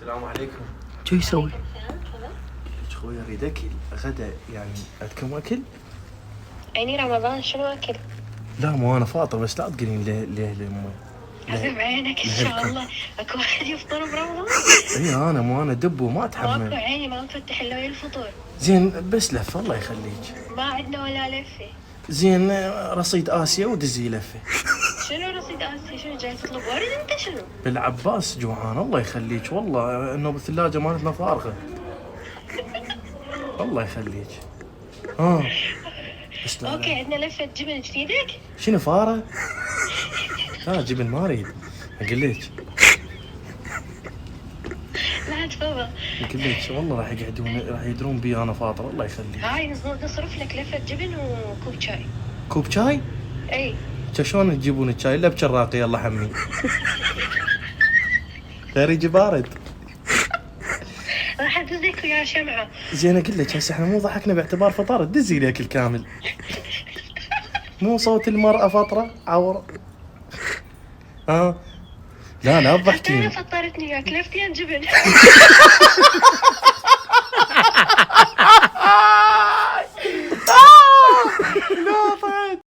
السلام عليكم. شو يسوي؟ خوي اريد اكل غدا، يعني عندكم اكل؟ عيني رمضان شنو اكل؟ لا مو انا فاطر، بس لا تقولين ليه لامي. حسب عينك ان شاء الله. اكو واحد يفطر برمضان؟ اي انا مو انا دب وما ماكو اتحمل. عيني ما مفتح الا ويا الفطور. زين بس لفه الله يخليك. ما عندنا ولا لفه. زين رصيد اسيا ودزي لفه. شنو رصيد اسيا؟ شنو جاي تطلب ورد انت شنو؟ بالعباس جوعان الله يخليك، والله انه بالثلاجه مالتنا فارغه. الله يخليك. بس لا اوكي لا. عندنا لفه جبن تفيدك؟ شنو فاره؟ لا جبن ما اريد. اقول لك لا تفضل. اقول لك والله راح يدرون بي انا فاطر الله يخليك. هاي نصرف لك لفه جبن وكوب شاي. كوب شاي؟ اي شلون تجيبون الشاي؟ الا بشراقي يلا حمي. غير يجي بارد. راح ادزك ويا شمعه. زين اقول لك هسه احنا مو ضحكنا باعتبار فطار، تدزي لي اكل كامل. مو صوت المرأة فطرة عور. لا لا حتى انا تضحكين. فطرتني وياك لفتين جبن.